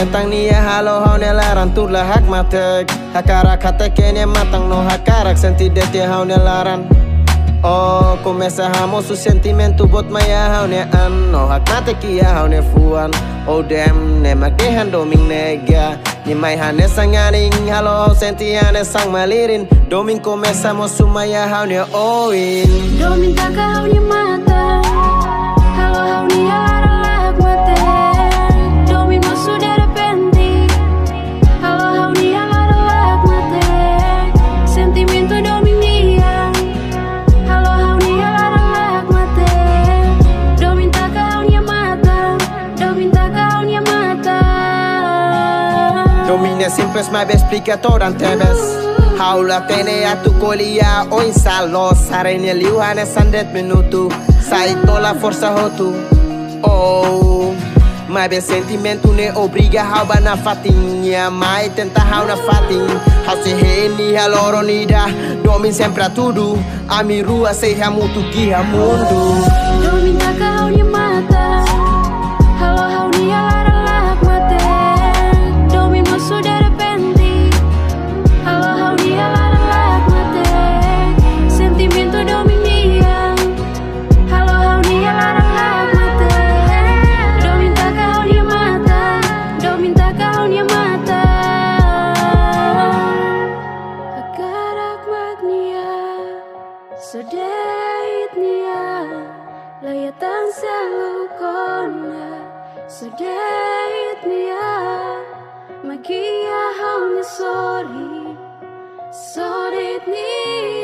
metang nia halo haune laran turla hak matek hakara katekene matang no hakarak senti dete haune laran. Oh, começa a su sentimento bot maya haune an no hak mateki ya haune fuan. Oh damn ne makehan doming nega ni mai hane sangaring halo senti hane sang malirin doming começa su maya haune oin doming taka haune mata halo haune laran hak mate doming mosu de repente halo haune laran hak mate sentimento doming dia halo haune laran hak mate doming taka haune mata doming taka haune mata domine siempre es más explicador antes haula tene a tu colia o insalo sarene liuhane sandet minuto sai tola força hotu. Oh, mas sentimento ne obriga hauba na fatinha mai tenta hau na fatin hau se reni haloro nida domin sempre a tudo a mi rua se muito guia mundo domin taka haune mata halo haune laran hak mate domin mosu de repente halo haune laran hak mate sentimento domin dia halo haune laran hak mate domin taka haune mata domin taka haune mata hakarak magnia sedait nia layatan selalu kona sedait nia magia haune sorry sedait nia